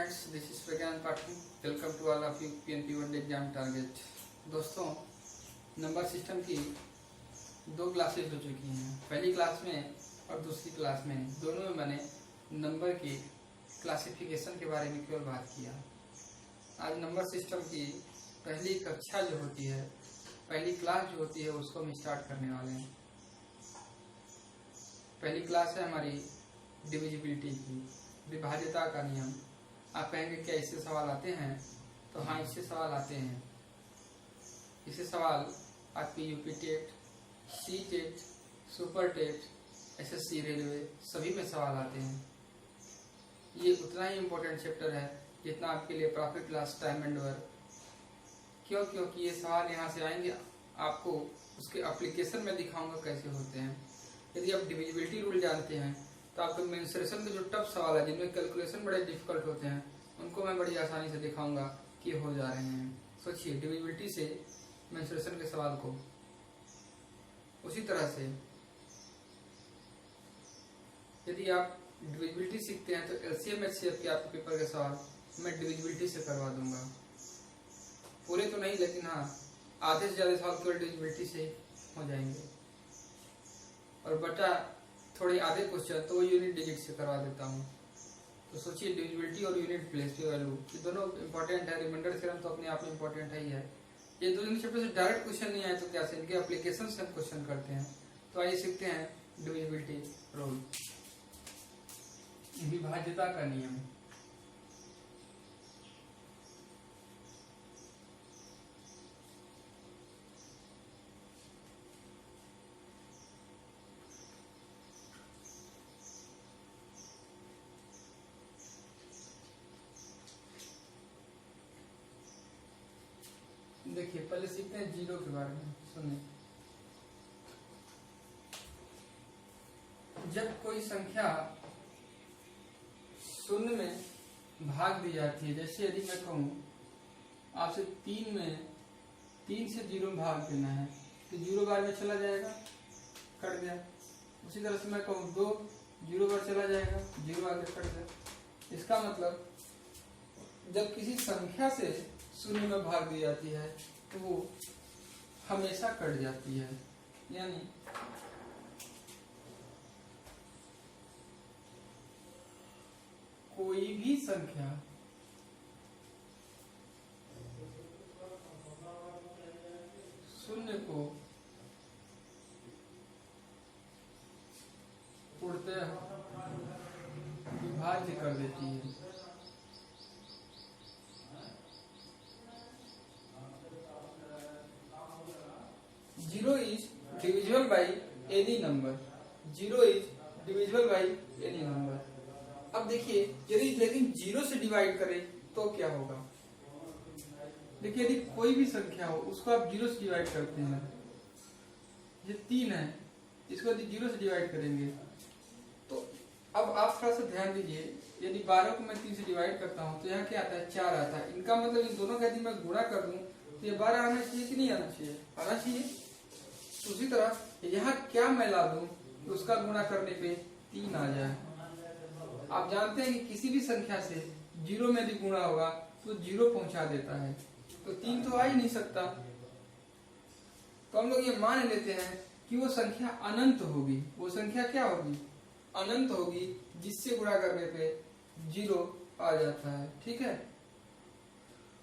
friends, this is Pragyan Patil. Welcome to all of you PNP One Day Exam Target. दोस्तों, number system की दो classes हो चुकी हैं। पहली क्लास में और दूसरी क्लास में दोनों में मैंने नंबर की क्लासिफिकेशन के बारे में केवल बात किया। आज नंबर सिस्टम की पहली कक्षा जो होती है, पहली क्लास जो होती है, उसको हम स्टार्ट करने वाले हैं। पहली क्लास है हमारी डिविजिबिलिटी की, विभाज्यता का नियम। आप कहेंगे क्या इससे सवाल आते हैं? तो हाँ, इससे सवाल आते हैं। इससे सवाल आपकी UP TET, C TET, super TET, SSC, railway सभी में सवाल आते हैं। ये उतना ही इम्पोर्टेंट चैप्टर है जितना आपके लिए profit loss time and work. क्यों? क्योंकि ये सवाल यहाँ से आएंगे, आपको उसके एप्लीकेशन में दिखाऊंगा कैसे होते हैं। यदि आप डिविजिबिलिटी रूल जानते हैं तो आपको मेंसुरेशन के जो टफ सवाल है, जिनमें कैलकुलेशन बड़े डिफिकल्ट होते हैं, उनको मैं बड़ी आसानी से दिखाऊंगा कि हो जा रहे हैं। सोचिए, डिविजिबिलिटी से मेंसुरेशन के सवाल को। उसी तरह से यदि आप डिविजिबिलिटी सीखते हैं तो एलसीएम एचसीएफ के आपके पेपर के सवाल मैं डिविजिबिलिटी से करवा दूंगा। पूरे तो नहीं, लेकिन हाँ, आधे से ज्यादा सवाल केवल डिविजिबिलिटी से हो जाएंगे। और बचा थोड़े आधे क्वेश्चन तो वो यूनिट डिजिट से करवा देता हूँ। तो सोचिए, डिविजिबिलिटी और यूनिट प्लेस की वैल्यू, ये दोनों इंपॉर्टेंट है। रिमाइंडर थ्योरम तो अपने आप में इंपॉर्टेंट है ही है। ये दोनों चैप्टर से डायरेक्ट क्वेश्चन नहीं आए तो क्या से इनके एप्लीकेशन से हम क्वेश्चन करते हैं। तो आइए सीखते हैं डिविजिबिलिटी रूल, विभाज्यता का नियम। देखिए, पहले सीखते हैं जीरो के बारे में। सुनिए, जब कोई संख्या शून्य में भाग दी जाती है, जैसे यदि मैं कहूं आपसे 3 से 0 में भाग देना है तो 0 बार में चला जाएगा, कट गया। उसी तरह से मैं कहूं 2 0 बार चला जाएगा, 0 आगे कट गया। इसका मतलब जब किसी संख्या से शून्य में भाग दी जाती है तो वो हमेशा कट जाती है। यानी कोई भी संख्या शून्य को पूर्णतः विभाज्य कर देती है। Zero is divisible by any number. Zero is divisible by any number. अब देखिए, यदि लेकिन 0 से डिवाइड करें तो क्या होगा? देखिए, यदि कोई भी संख्या हो उसको आप 0 से डिवाइड करते हैं। ये 3 है, इसको यदि 0 से डिवाइड करेंगे तो अब आप थोड़ा सा ध्यान दीजिए। यदि 12 को मैं 3 से डिवाइड करता हूँ तो यहाँ क्या आता है? 4 आता है। इनका मतलब इन दोनों का यदि मैं गुणा कर दूं तो ये 12 आना चाहिए कि नहीं आना चाहिए? आना चाहिए। उसी तरह यहाँ क्या मैं ला दूं तो उसका गुणा करने पे 3 आ जाए। आप जानते हैं कि किसी भी संख्या से 0 में यदि गुणा होगा तो 0 पहुंचा देता है, तो 3 तो आ ही नहीं सकता। तो हम लोग ये मान लेते हैं कि वो संख्या अनंत होगी। वो संख्या क्या होगी? अनंत होगी, जिससे गुणा करने पे 0 आ जाता है। ठीक है,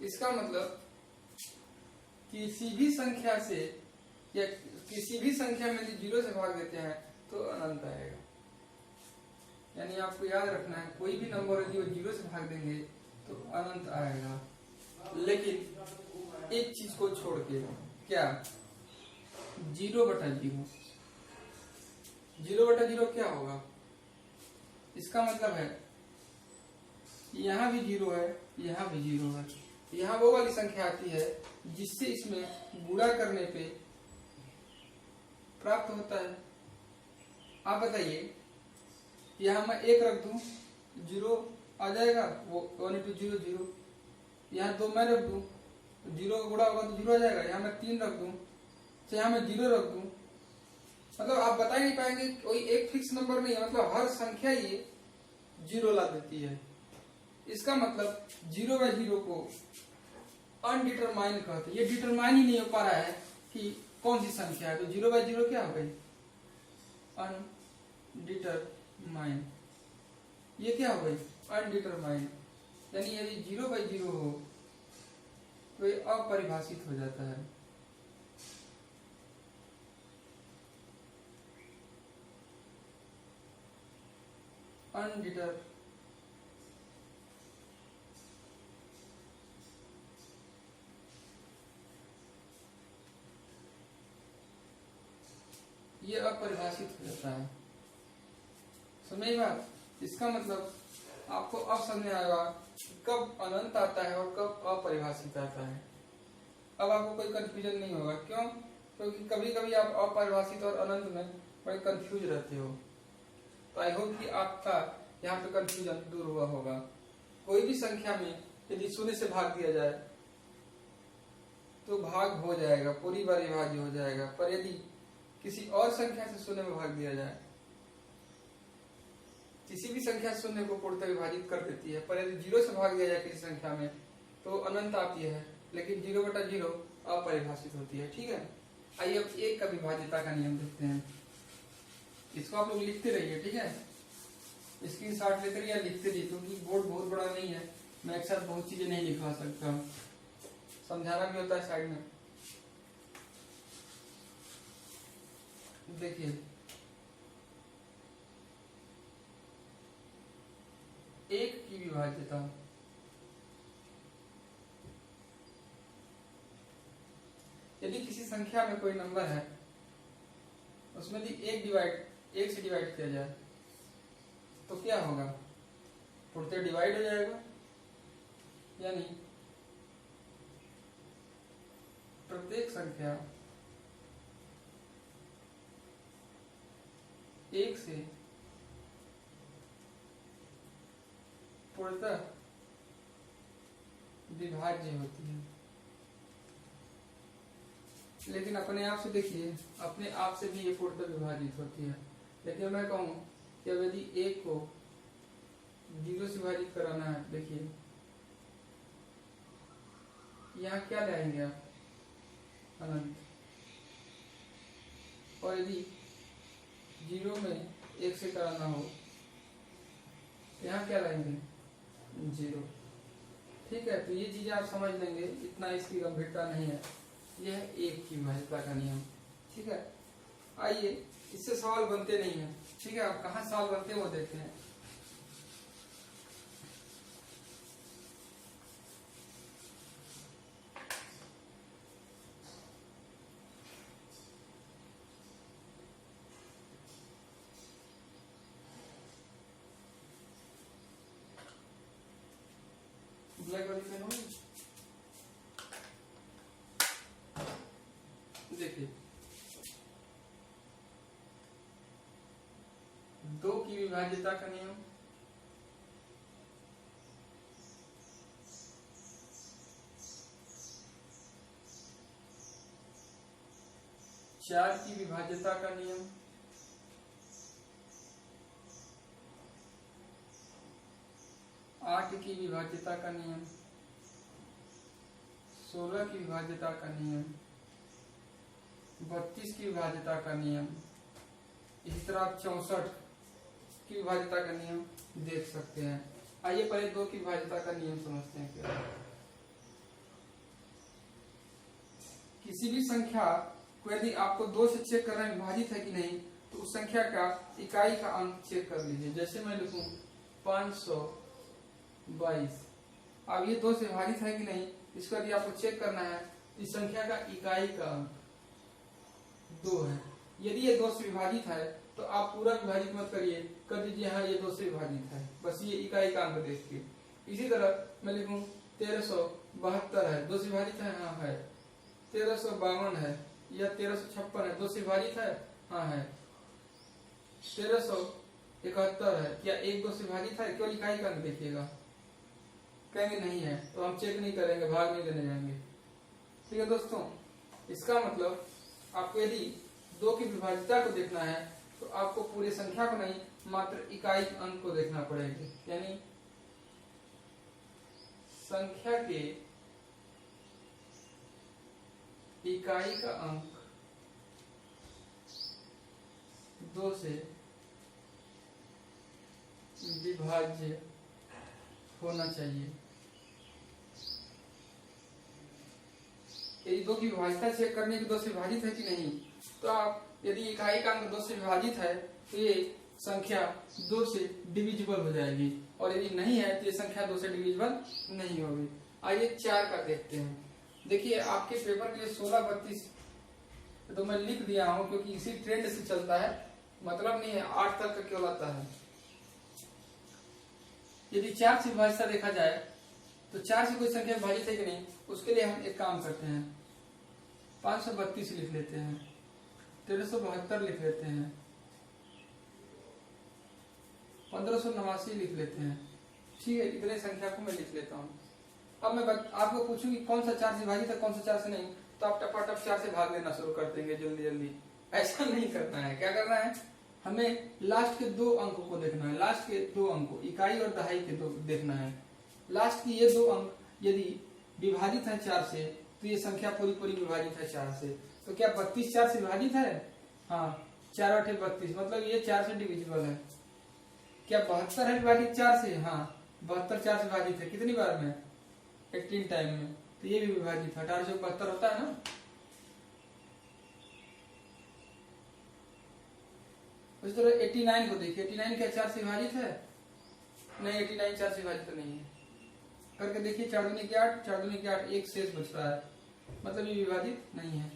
इसका मतलब किसी भी संख्या से या किसी भी संख्या में यदि 0 से भाग देते हैं तो अनंत आएगा। यानी आपको याद रखना है, कोई भी नंबर यदि वो 0 से भाग देंगे तो अनंत आएगा। लेकिन एक चीज को छोड़ के, क्या? 0/0। 0/0 क्या होगा? इसका मतलब है यहाँ भी 0 है, यहाँ भी 0 है। यहाँ वो वाली संख्या आती है जिससे इसमें गुणा करने पे प्राप्त होता है। आप बताइए, यहाँ मैं 1 रख दूं, 0 आ जाएगा, वो 1 × 0 0। यहाँ 2 मैं रख दूं, 0 का गुणा होगा तो 0 आ जाएगा। यहाँ मैं 3 रख दूं, तो यहाँ मैं 0 रख दूं, मतलब आप बता नहीं पाएंगे। कोई एक फिक्स नंबर नहीं है, मतलब हर संख्या ये 0 ला देती है। इसका मतलब 0/0 को अनडिटरमाइन कहते हैं। ये डिटरमाइन ही नहीं हो पा रहा है कि कौन सी संख्या है, तो 0/0 क्या हो गई, अनडिटरमाइन। ये क्या हो गई, अनडिटरमाइन। यानी यदि 0/0 हो तो ये अपरिभाषित हो जाता है। अनडिटर ये अपरिभाषित हो जाता है। समझ बात। इसका मतलब आपको अब समझ आएगा कब अनंत आता है और कब अपरिभाषित आता है। अब आपको कोई कंफ्यूजन नहीं होगा। क्यों? क्योंकि कभी कभी आप अपरिभाषित और अनंत में बड़े कंफ्यूज रहते हो। तो आई होप कि आपका यहाँ पे कंफ्यूजन दूर हुआ होगा। कोई भी संख्या में यदि शून्य से भाग दिया जाए तो भाग हो जाएगा, पूरी बार विभाज्य हो जाएगा। पर यदि किसी और संख्या से शून्य में भाग दिया जाए, किसी भी संख्या शून्य को पूर्णतः विभाजित कर देती है, पर यदि 0 से भाग दिया जाए किसी संख्या में तो अनंत आती है, लेकिन 0/0 अपरिभाषित होती है। ठीक है। आइए अब एक का विभाज्यता का नियम देखते हैं। इसको आप लोग लिखते रहिए, ठीक है। स्क्रीनशॉट लेकर या लिखते रहिए, क्योंकि बोर्ड बहुत बड़ा नहीं है, मैं एक साथ बहुत चीजें नहीं लिखवा सकता हूँ, समझाना भी होता है साइड में। देखिए, एक की विभाज्यता यदि किसी संख्या में कोई नंबर है, उसमें यदि एक से डिवाइड किया जाए तो क्या होगा, पूर्णतः डिवाइड हो जाएगा। यानी प्रत्येक संख्या एक से पूर्णतः विभाज्य होती है। लेकिन अपने आप से देखिए, अपने आप से भी ये पूर्णतः विभाजित होती है। लेकिन मैं कहूं कि अब यदि एक को 0 से विभाजित कराना है, देखिए यहाँ क्या लाएंगे आप, अनंत। और यदि 0 में 1 से कराना हो, यहाँ क्या लाएंगे, 0। ठीक है। तो ये चीजें आप समझ लेंगे, इतना इसकी गंभीरता नहीं है। यह एक की विभाज्यता का नियम। ठीक है। आइए, इससे सवाल बनते नहीं है। ठीक है। अब कहाँ सवाल बनते हैं वो देखते हैं। ब्लैक वाली पेन होगी, देखिए 2 की विभाज्यता का नियम, चार की विभाज्यता का नियम, 8 की विभाज्यता का नियम, 16 की विभाज्यता का नियम, 32 की विभाज्यता का नियम, इसी तरह आप 64 की विभाज्यता का नियम देख सकते हैं। आइए पहले 2 की विभाज्यता का नियम समझते हैं। क्या किसी भी संख्या को यदि आपको 2 से चेक करना विभाजित है कि नहीं, तो उस संख्या का इकाई का अंक चेक कर लीजिए। जैसे मैं लिखूं 522, अब ये 2 से विभाजित है कि नहीं, इसको यदि आपको चेक करना है, इस संख्या का इकाई का अंक 2 है। यदि ये 2 से विभाजित है तो आप पूरा विभाजित मत करिए, कर दीजिए हाँ ये 2 से विभाजित है, बस ये इकाई का अंक देख के। इसी तरह मैं लिखूं 1372 है, 2 से विभाजित है, हाँ है। 1352 है या 1356 है, 2 से विभाजित है, हाँ है। 1371 है, क्या 1 2 से विभाजित है, केवल इकाई का अंक देखिएगा। कहेंगे नहीं है तो हम चेक नहीं करेंगे, भाग नहीं देने जाएंगे। ठीक है दोस्तों, इसका मतलब आपको यदि 2 की विभाज्यता को देखना है तो आपको पूरे संख्या को नहीं, मात्र इकाई अंक को देखना पड़ेगा। यानी संख्या के इकाई का अंक 2 से विभाज्य होना चाहिए। यदि 2 की विभाज्यता चेक करने की 2 से विभाजित है कि नहीं, तो आप यदि इकाई का अंक 2 से विभाजित है तो ये संख्या 2 से डिविजिबल हो जाएगी, और यदि नहीं है तो ये संख्या 2 से डिविजिबल नहीं होगी। आइए 4 का देखते हैं। देखिए आपके पेपर के लिए 16, 32 तो मैं लिख दिया हूं क्योंकि इसी ट्रेंड से चलता है, मतलब नहीं है 8 तक का क्यों आता है। यदि 4 से विभाज्यता देखा जाए तो 4 से कोई संख्या विभाजित है कि नहीं, उसके लिए हम एक काम करते हैं, 532 लिख लेते हैं, 1372 लिख लेते हैं, 1589 लिख लेते हैं। ठीक है, इतने संख्या को मैं लिख लेता हूँ। अब मैं आपको पूछूंगी कौन सा 4 से विभाजित है, कौन सा 4 से नहीं, तो आप टपाटप 4 से भाग देना शुरू कर देंगे जल्दी जल्दी। ऐसा नहीं करना है। क्या करना है, हमें लास्ट के 2 अंकों को देखना है। लास्ट के 2 अंकों, इकाई और दहाई के 2 देखना है। लास्ट की ये 2 अंक यदि विभाजित है 4 से, तो ये संख्या पूरी पूरी विभाजित है 4 से। तो क्या 32 4 से विभाजित है? हाँ, 4 8 32, मतलब ये 4 से डिविजिबल है। क्या 72 है विभाजित 4 से? हाँ, 72 4 से विभाजित है। कितनी बार में? 18 टाइम में। तो ये भी विभाजित है, 1872 होता है ना। उस तरह 89 को देखिए, 89 क्या 4 से विभाजित है? नहीं, 89 4 से विभाजित तो नहीं है। करके देखिए, 4 दूनी के 8, 4 दूनी के 8, एक शेष बच रहा है, मतलब ये विभाजित नहीं है।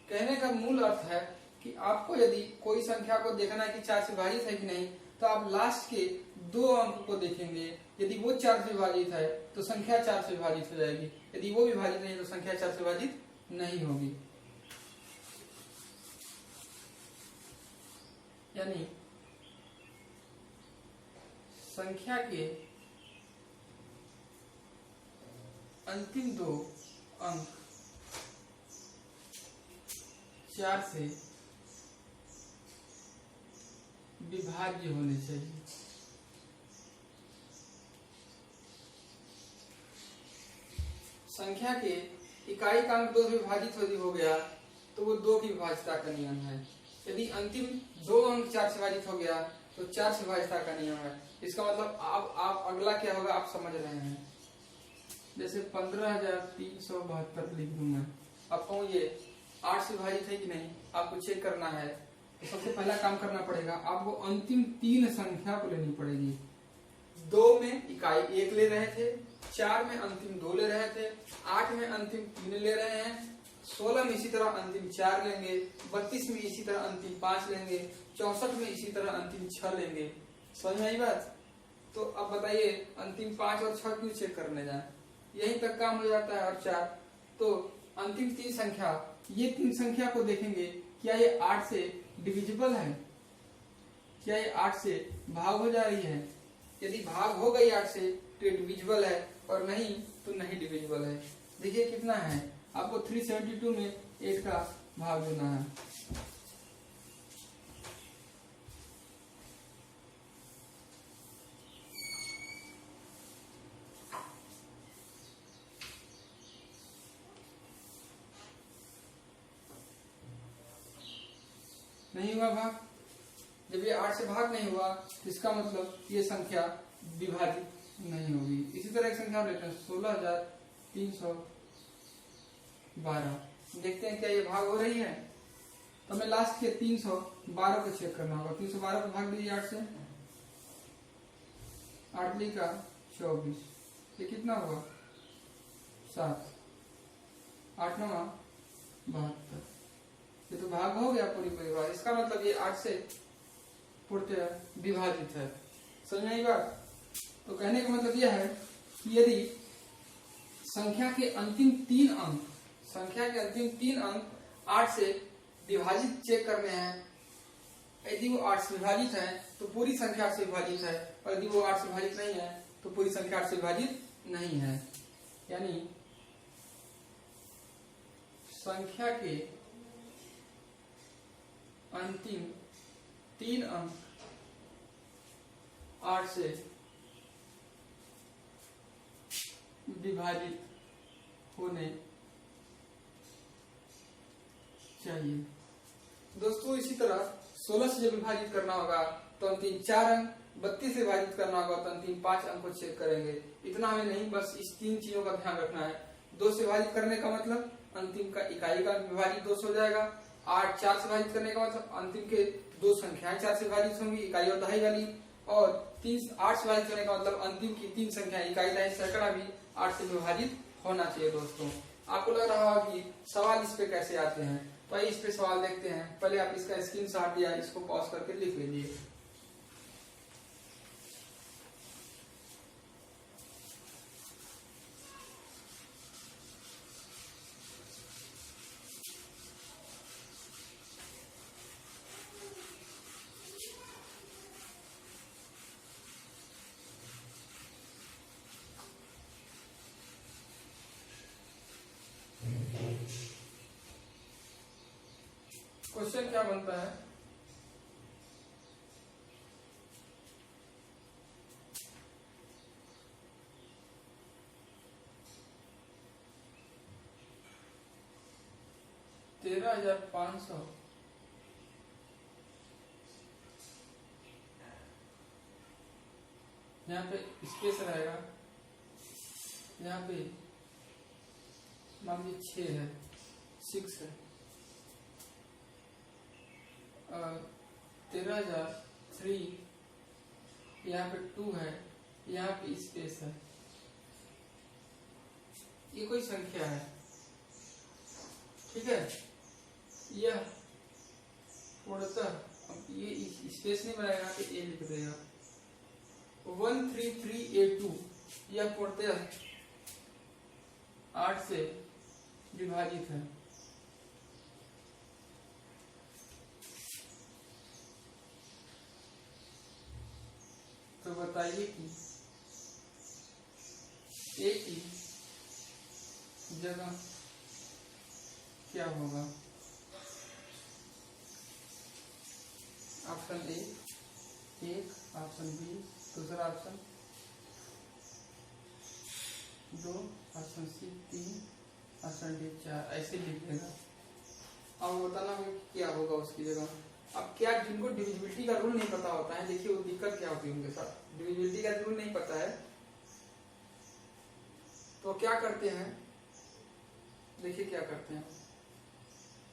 कहने का मूल अर्थ है कि आपको यदि कोई संख्या को देखना है कि 4 से विभाजित है कि नहीं, तो आप लास्ट के 2 अंक को देखेंगे। यदि वो 4 से विभाजित है तो संख्या 4 से विभाजित हो जाएगी, यदि वो विभाजित नहीं है तो संख्या 4 से विभाजित नहीं होगी। यानी संख्या के अंतिम 2 अंक 4 से विभाज्य होने चाहिए। संख्या के इकाई का अंक 2 से विभाजित यदि हो गया तो वो 2 की विभाज्यता का नियम है। यदि अंतिम 2 अंक 4 से विभाजित हो गया तो 4 से विभाज्यता का नियम है। इसका मतलब आप अगला क्या होगा आप समझ रहे हैं। जैसे 15,372 लिख दूं मैं। अब कहूँ ये 8 से विभाजित है कि नहीं, आपको चेक करना है। तो सबसे पहला काम करना पड़ेगा, आपको अंतिम 3 संख्या को लेनी पड़ेगी। 2 में इकाई 1 ले रहे थे, 4 में अंतिम 2 ले रहे थे, 8 में अंतिम 3 ले रहे हैं, 16 में इसी तरह अंतिम 4 लेंगे, 32 में इसी तरह अंतिम 5 लेंगे, 64 में इसी तरह अंतिम 6 लेंगे। समझ में आई बात? तो अब बताइए अंतिम 5 और 6 क्यों चेक करने जाए, यहीं तक काम हो जाता है। और 4 तो अंतिम 3 संख्या, ये 3 संख्या को देखेंगे, क्या ये 8 से डिविजिबल है? क्या ये 8 से भाग हो जा रही है? यदि भाग हो गई 8 से तो डिविजिबल है, और नहीं तो नहीं डिविजिबल है। देखिए कितना है, आपको 372 में 8 का भाग देना है। नहीं हुआ भाग। जब ये 8 से भाग नहीं हुआ तो इसका मतलब ये संख्या विभाजित नहीं होगी। इसी तरह एक संख्या लेते हैं 16,312। देखते हैं क्या ये भाग हो रही है। तो हमें लास्ट के 312 को चेक करना होगा। 312 को भाग दीजिए 8 से, 8 का 24, ये कितना हुआ 7, 8 9 72। ये तो भाग हो गया पूरी परिवार। इसका मतलब ये 8 से पूर्णतः विभाजित है। समझ में आई बात? तो कहने का मतलब यह है कि यदि संख्या के अंतिम 3 अंक 8 से विभाजित चेक करने हैं, यदि वो 8 से विभाजित है तो पूरी संख्या 8 से विभाजित है, और यदि वो 8 से विभाजित नहीं है तो पूरी संख्या 8 से विभाजित नहीं है। यानी संख्या के अंतिम 3 अंक 8 से विभाजित होने चाहिए। दोस्तों इसी तरह 16 से जब विभाजित करना होगा तो अंतिम 4 अंक, 32 से विभाजित करना होगा तो अंतिम 5 अंक को चेक करेंगे। इतना हमें नहीं, बस इस 3 चीजों का ध्यान रखना है। 2 से विभाजित करने का मतलब अंतिम का इकाई का विभाजित 2 से हो जाएगा। 8 4 से विभाजित करने का मतलब अंतिम के 2 संख्याएं 4 से विभाजित होंगी, इकाई और दहाई वाली। और 3 8 से विभाजित करने का मतलब अंतिम की 3 संख्याएं इकाई दहाई सैकड़ा भी 8 से विभाजित होना चाहिए। दोस्तों आपको लग रहा होगा कि सवाल इस पे कैसे आते हैं, तो आइए इस पे सवाल देखते हैं। पहले आप इसका स्क्रीनशॉट या इसको पॉज करके लिख लीजिए। क्वेश्चन क्या बनता है, $13,500 यहाँ पे स्पेस रहेगा, यहाँ पे मान लीजिए 6 है, 6 है, 13,003 यहाँ पे 2 है, यहाँ पे स्पेस है। ये कोई संख्या है, ठीक है। यह पूर्णतः ये स्पेस नहीं बनाएगा, यहाँ पे ए लिख देगा। 133A2 यह पूर्णतः 8 से विभाजित है। तो बताइए कि ए की जगह क्या होगा। ऑप्शन ए 1, ऑप्शन बी दूसरा option 2, option C 3, option D 4, ऐसे लिख देगा। अब बताना होगा क्या होगा उसकी जगह। अब क्या जिनको डिविजिबिलिटी का रूल नहीं पता होता है, देखिए वो दिक्कत क्या होती है उनके साथ। डिविजिबिलिटी का रूल नहीं पता है तो क्या करते हैं, देखिए क्या करते हैं,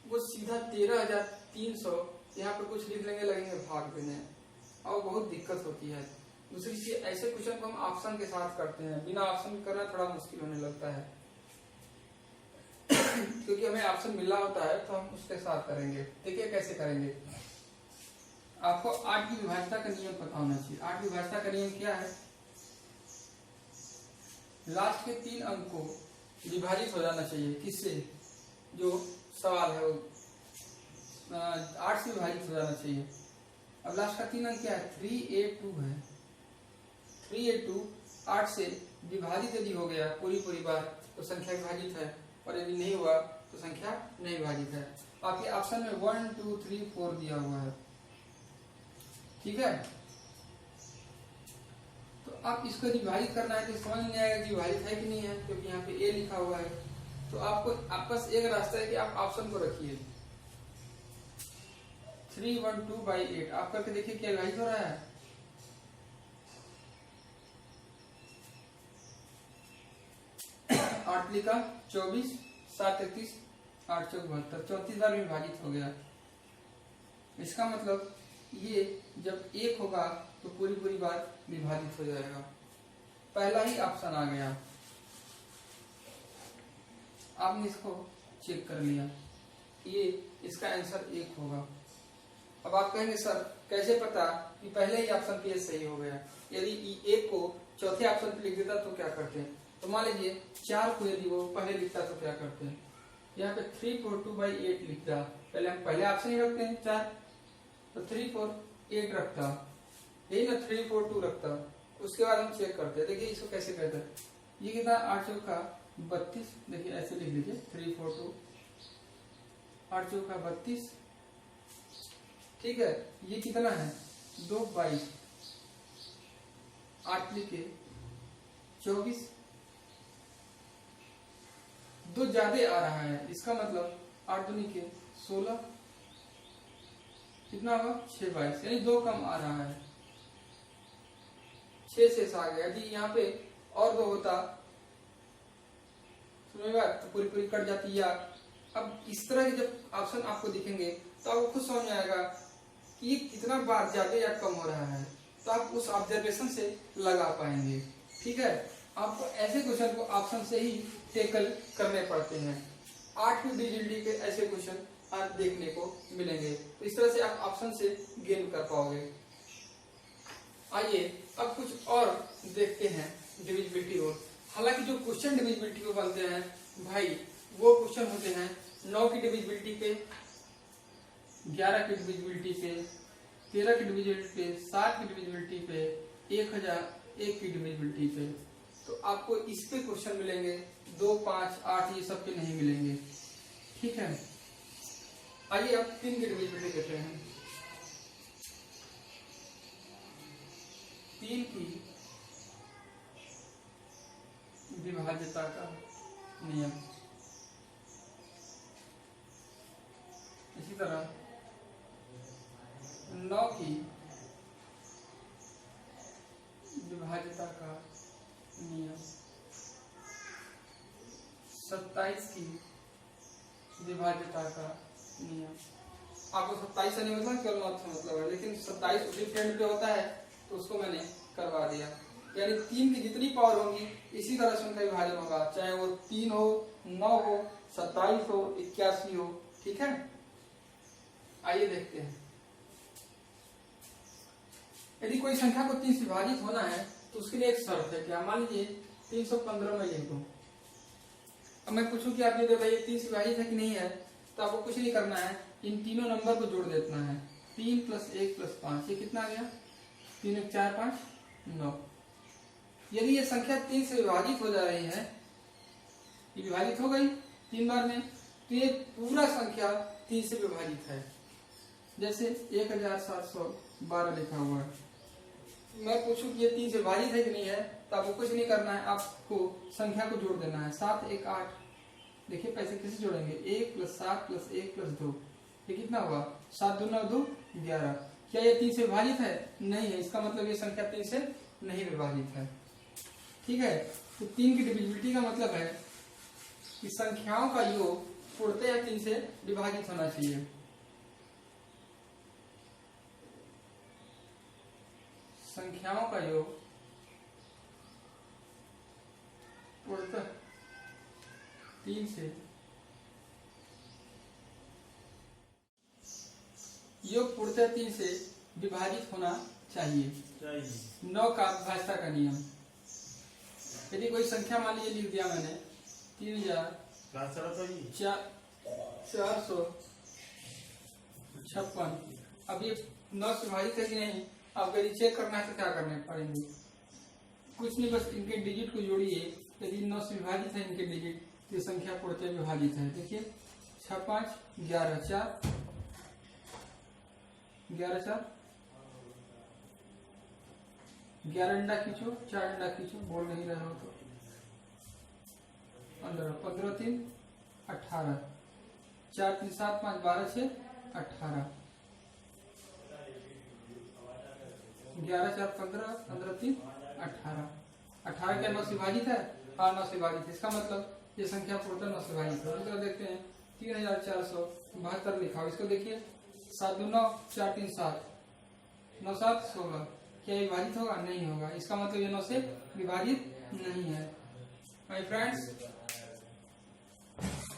वो सीधा 13,300 यहाँ पे कुछ लिख लेंगे, लगेंगे भाग देने, और बहुत दिक्कत होती है। दूसरी चीज, ऐसे क्वेश्चन को हम ऑप्शन के साथ करते हैं, बिना ऑप्शन करना थोड़ा मुश्किल होने लगता है क्योंकि हमें ऑप्शन मिला होता है तो हम उसके साथ करेंगे। देखिए कैसे करेंगे। आपको 8 की विभाज्यता का नियम पता होना चाहिए। 8 की विभाज्यता का नियम क्या है, लास्ट के 3 अंक को विभाजित हो जाना चाहिए। किससे, जो सवाल है वो 8 से विभाजित हो जाना चाहिए। अब लास्ट का 3 अंक क्या है, 3A2 है। 3A2 8 से विभाजित यदि हो गया पूरी बार तो संख्या विभाजित है, और यदि नहीं हुआ तो संख्या नहीं विभाजित है। आपके ऑप्शन में 1 2 3 4 दिया हुआ है, ठीक है। तो आप इसको विभाजित करना है तो समझ नहीं आएगा कि विभाजित है कि नहीं है, क्योंकि यहाँ पे ए लिखा हुआ है। तो आपको आपस एक रास्ता है कि आप ऑप्शन को रखिए 312/8, आप करके देखिए क्या विभाजित हो रहा है। आठ लिखा 24, 7 31, 8 चौक 72, 34 बार विभाजित हो गया। इसका मतलब ये जब 1 होगा तो पूरी बार विभाजित हो जाएगा। पहला ही ऑप्शन आ गया, आपने इसको चेक कर लिया, ये इसका आंसर 1 होगा। अब आप कहेंगे सर कैसे पता कि पहले ही ऑप्शन पे सही हो गया। यदि 1 को चौथे ऑप्शन पे लिख देता तो क्या करते हैं, तो मान लीजिए 4 को यदि वो पहले लिखता तो क्या करते हैं, यहाँ पे 342/8 लिखता। पहले हम पहले ऑप्शन ही रखते हैं 4, तो 348 रखता, यही ना 342 रखता। उसके बाद हम चेक करते हैं, देखिए इसको कैसे कहते हैं। ये कितना 8 चौका 32, देखिए ऐसे लिख लीजिए 342, 8 चौका 32, ठीक है। ये कितना है 2 22, 8 लिखे 24, दो ज्यादा आ रहा है, इसका मतलब 8 दूनी के 16, कितना होगा 6 22, यानी 2 कम आ रहा है, 6 से आ गया। यदि यहाँ पे और 2 होता तो पूरी पूरी कट जाती। या अब इस तरह के जब ऑप्शन आपको दिखेंगे तो आपको खुद समझ में आएगा कि कितना बार ज्यादा या कम हो रहा है, तो आप उस ऑब्जर्वेशन से लगा पाएंगे। ठीक है, आपको ऐसे क्वेश्चन को ऑप्शन से ही टेकल करने पड़ते हैं। 8वीं डिजिटली के ऐसे क्वेश्चन आप देखने को मिलेंगे, तो इस तरह से आप ऑप्शन से गेन कर पाओगे। आइए अब कुछ और देखते हैं डिविजिबिलिटी को। हालांकि जो क्वेश्चन डिविजिबिलिटी को बनते हैं भाई, वो क्वेश्चन होते हैं 9 की डिविजिबिलिटी पे, 11 की डिविजिबिलिटी पे, 13 की डिविजिबिलिटी पे, 7 की डिविजिबिलिटी पे, 1001 की डिविजिबिलिटी पे। तो आपको इस पे क्वेश्चन मिलेंगे, 2, 5, 8 ये सब पे नहीं मिलेंगे। ठीक है, आइए अब 3 की डिविजिबिलिटी देखते हैं। 3 की विभाज्यता का नियम। इसी तरह 9 की विभाज्यता का नियम, 27 की विभाज्यता का नियम। आपको 27 से नहीं मतलब केवल 9 से मतलब है, लेकिन 27 उसी फ्रेंड पे होता है तो उसको मैंने करवा दिया। यानी 3 की जितनी पावर होंगी इसी तरह से उनका विभाजन होगा, चाहे वो 3 हो, 9 हो, 27 हो, 81 हो। ठीक है, आइए देखते हैं। यदि कोई संख्या को 3 से विभाजित होना है तो उसके लिए एक शर्त है। क्या, मान लीजिए 315 में लिख दूं। अब मैं पूछूं कि आप ये बताइए 3 से विभाजित है कि नहीं है, तो आपको कुछ नहीं करना है, इन तीनों नंबर को जोड़ देना है। 3 + 1 + 5, ये कितना आ गया? 3 1 4 5 9। यदि ये संख्या 3 से विभाजित हो जा रही है, ये विभाजित हो गई 3 बार में, तो ये पूरा संख्या 3 से विभाजित है। जैसे 1712 लिखा हुआ है। मैं पूछूं कि ये 3 से विभाजित है कि नहीं है, तो आपको कुछ नहीं करना है, आपको संख्या को जोड़ देना है। 7 1 8। देखिए पैसे कैसे जोड़ेंगे, 1 + 7 + 1 + 2, ये कितना हुआ? 7 2 9 2 11। क्या ये 3 से विभाजित है? नहीं है, इसका मतलब ये संख्या 3 से नहीं विभाजित है। ठीक है, तो 3 की डिविजिबिलिटी का मतलब है कि संख्याओं का योग पूर्णतः 3 से विभाजित होना चाहिए। संख्याओं का योग पूर्णतः 3 से विभाजित होना चाहिए। 9 का भाज्यता का नियम। यदि कोई संख्या मान लीजिए लिख दिया मैंने 3456, अब ये 9 से विभाजित है कि नहीं, आपको यदि चेक करना है तो क्या करने पड़ेंगे? कुछ नहीं, बस इनके डिजिट को जोड़िए। यदि 9 से विभाजित है इनके डिजिट, तो ये संख्या पूर्णतः विभाजित है। देखिए 6 5 11 4 11 4 11 अंडा खींचो, 4 अंडा खींचो, बोल नहीं रहे हो तो 15 15 3 18, 4 3 7 5 12 6 18, 11 4 15 15 3 18। 18 क्या 9 से विभाजित है? हाँ 9 से विभाजित है। इसका मतलब ये संख्या पूर्णतः 9 से विभाजित है। तो देखते हैं 3472 लिखा हो, इसको देखिए 7 2 9 4 3 7 9 7 16। क्या विभाजित होगा? नहीं होगा, इसका मतलब ये 9 से विभाजित नहीं है। माय फ्रेंड्स,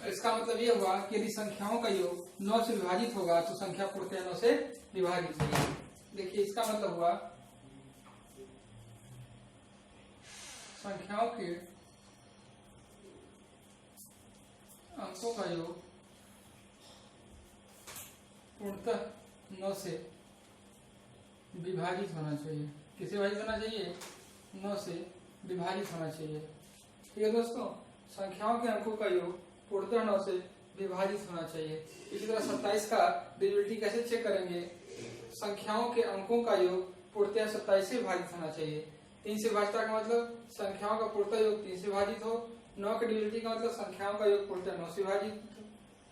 इसका मतलब ये हुआ कि यदि संख्याओं का योग 9 से विभाजित होगा तो संख्या पूर्णतः 9 से विभाजित होगी। देखिए इसका मतलब हुआ संख्याओं के अंकों का योग पूर्णतः 9 से विभाजित होना चाहिए। किसे विभाजित होना चाहिए? 9 से विभाजित होना चाहिए। ठीक है दोस्तों, संख्याओं के अंकों का योग पूर्णतः 9 से विभाजित होना चाहिए। इसी तरह 27 का डिविजिबिलिटी कैसे चेक करेंगे? संख्याओं के अंकों का योग पूर्णतः 27 से विभाजित होना चाहिए। 3 से विभाजित का मतलब संख्याओं का पूर्णतः योग 3 से विभाजित हो, 9 के डिविजिबिलिटी का मतलब संख्याओं का योग पूर्णतः 9 से विभाजित।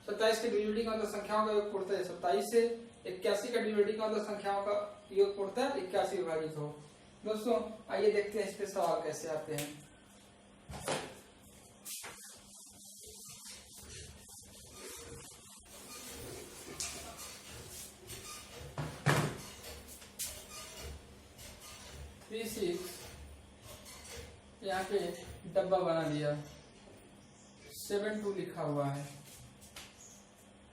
27 के डिविजिबिलिटी का मतलब संख्याओं का योग पूर्णतः 27 से। 81 का डिविजिबिलिटी का मतलब संख्याओं का योग पूर्णतः 81 विभाजित हो। दोस्तों आइए देखते हैं इस पे सवाल कैसे आते हैं। यहाँ पे डब्बा बना दिया, 72 लिखा हुआ है।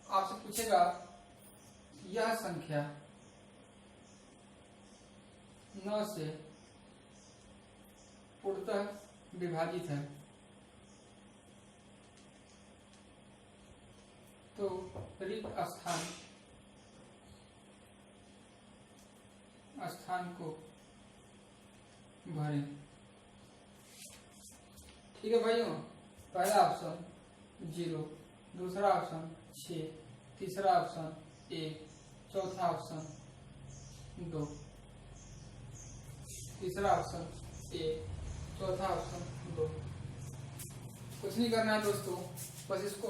आपसे पूछेगा यह संख्या 9 से पूर्णतः विभाजित है, तो रिक्त स्थान को भरें। ठीक है भाइयों, पहला ऑप्शन 0, दूसरा ऑप्शन 6, तीसरा ऑप्शन 1, चौथा ऑप्शन 2, तीसरा ऑप्शन 1, चौथा ऑप्शन 2। कुछ नहीं करना है दोस्तों, बस इसको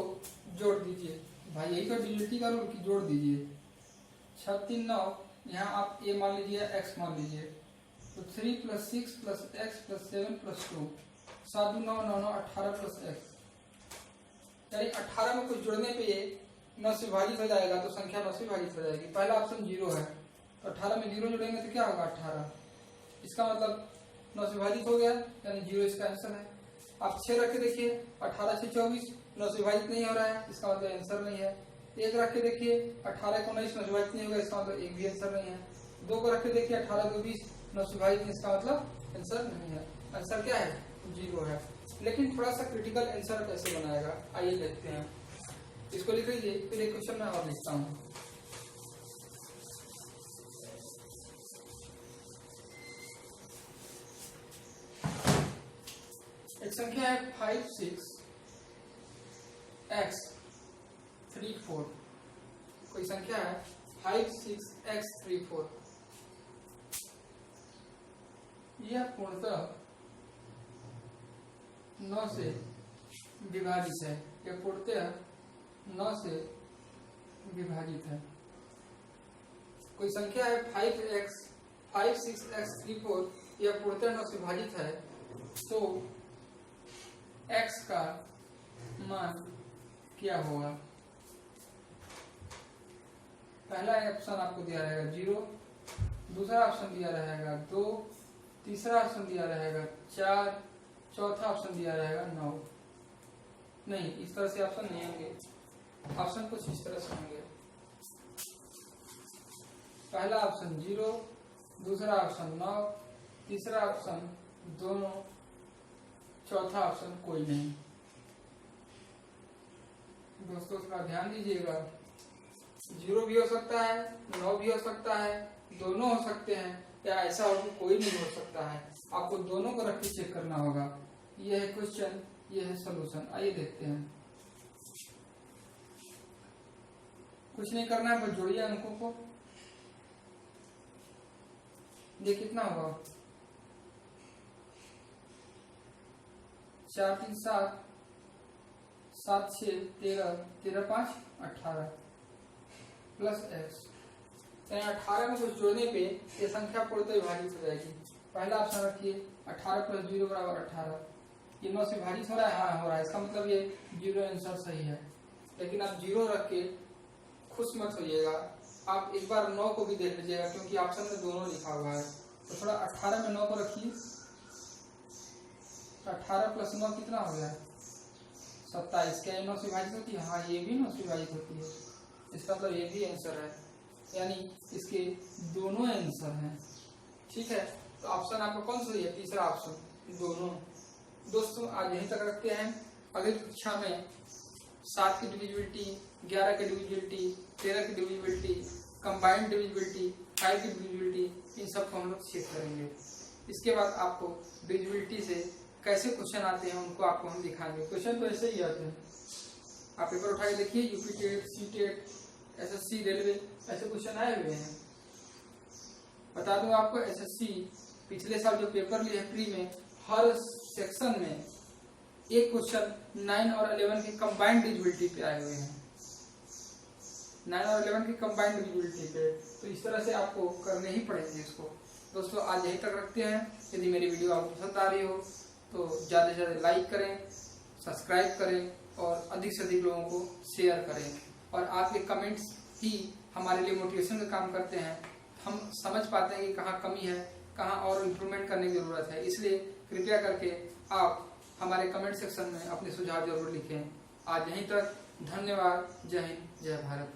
जोड़ दीजिए। भाई यही तो डिविजिबिलिटी का रूल, की जोड़ दीजिए। 6 3 9, यहाँ आप a मान लीजिए, x मान लीजिए, तो 3 + 6 + x + 7 + 2, 7 9 9 9 18 + x, यानी 18 में कुछ जोड़ने पे ये 9 से विभाजित हो जाएगा, तो संख्या 9 से विभाजित हो जाएगी। पहला ऑप्शन 0 है, तो 18 में 0 जोड़ेंगे तो क्या होगा 18, इसका मतलब 9 से विभाजित हो गया, यानी 0 इसका आंसर है। आप 6 रख के देखिए, 18 से 24 9 से विभाजित नहीं हो रहा है, इसका मतलब आंसर नहीं है। 1 रख के देखिए, 18 को 19 9 से विभाजित नहीं होगा, इसका मतलब एक भी आंसर नहीं है। 2 को रख के देखिए, 18 को 20 9 से विभाजित नहीं, इसका मतलब आंसर नहीं है। आंसर क्या है 0 है। लेकिन थोड़ा सा क्रिटिकल आंसर कैसे बनाएगा आइए देखते हैं। इसको लिख लीजिए, फिर एक क्वेश्चन मैं और लिखता हूँ। एक संख्या है 5 6 x 3 4। कोई संख्या है 5 6 x 3 4। यह पूर्णतः 9 से विभाजित है, यह पूर्णतः 9 से विभाजित है। कोई संख्या है 5 6 x 3 4, यह पूर्णतः 9 से विभाजित है, तो x का मान क्या होगा। पहला ऑप्शन आपको दिया रहेगा 0, दूसरा ऑप्शन दिया रहेगा 2, तीसरा ऑप्शन दिया रहेगा 4, चौथा ऑप्शन दिया रहेगा 9। नहीं, इस तरह से ऑप्शन नहीं होंगे, ऑप्शन कुछ इस तरह से होंगे। पहला ऑप्शन 0, दूसरा ऑप्शन 9, तीसरा ऑप्शन दोनों, चौथा ऑप्शन कोई नहीं। दोस्तों थोड़ा ध्यान दीजिएगा, 0 भी हो सकता है, 9 भी हो सकता है, दोनों हो सकते हैं, या ऐसा हो कि कोई नहीं हो सकता है। आपको दोनों को रख के चेक करना होगा। यह है क्वेश्चन, यह है सॉल्यूशन। आइए देखते हैं। कुछ नहीं करना है, बस जोड़िए अंकों को। ये कितना होगा 4 3 7 7 6 13 13 5 18 प्लस x। 18 में कुछ जोड़ने पे ये संख्या पूर्णतः विभाजित हो जाएगी। पहला ऑप्शन रखिए, 18 + 0 = 18। ये 9 से विभाजित हो रहा है, हाँ हो रहा है, इसका मतलब ये 0 आंसर सही है। लेकिन आप 0 रख के खुश मत होइएगा, आप एक बार 9 को भी देख लीजिएगा, क्योंकि ऑप्शन में दोनों लिखा हुआ है। तो थोड़ा 18 में 9 को रखिए, 18 + 9 कितना हो गया 27। क्या ये 9 से विभाजित होती है? हाँ, ये भी 9 से विभाजित होती है, इसका मतलब ये भी आंसर है, यानी इसके दोनों आंसर हैं। ठीक है, तो ऑप्शन आपका कौन सा है? तीसरा ऑप्शन, दोनों। दोस्तों आज यहीं तक रखते हैं। अगली कक्षा में 7 की डिविजिबिलिटी, 11 की डिविजिबिलिटी, 13 की डिविजिबिलिटी, कंबाइंड डिविजिबिलिटी, 5 की डिविजिबिलिटी, इन सब को हम लोग चेक करेंगे। इसके बाद आपको डिविजिबिलिटी से कैसे क्वेश्चन आते हैं उनको आपको हम दिखाएंगे। क्वेश्चन तो ऐसे ही आते हैं, आप पेपर उठा के देखिए, UP TET, C TET, SSC, railway, ऐसे क्वेश्चन आए हुए हैं। बता दूं आपको, एसएससी पिछले साल जो पेपर लिए है प्री में, हर सेक्शन में एक क्वेश्चन 9 और 11 की कंबाइंड डिविजिबिलिटी पे आए हुए हैं, 9 और 11 की कंबाइंड डिविजिबिलिटी पे, तो इस तरह से आपको करने ही पड़ेंगे इसको। दोस्तों आज यहीं तक रखते हैं। यदि मेरी वीडियो आपको पसंद आ रही हो तो ज़्यादा से ज़्यादा लाइक करें, सब्सक्राइब करें और अधिक से अधिक लोगों को शेयर करें। और आपके कमेंट्स ही हमारे लिए मोटिवेशन का काम करते हैं, हम समझ पाते हैं कि कहाँ कमी है, कहाँ और इम्प्रूवमेंट करने की ज़रूरत है। इसलिए कृपया करके आप हमारे कमेंट सेक्शन में अपने सुझाव जरूर लिखें। आज यहीं तक, धन्यवाद। जय हिंद, जय भारत।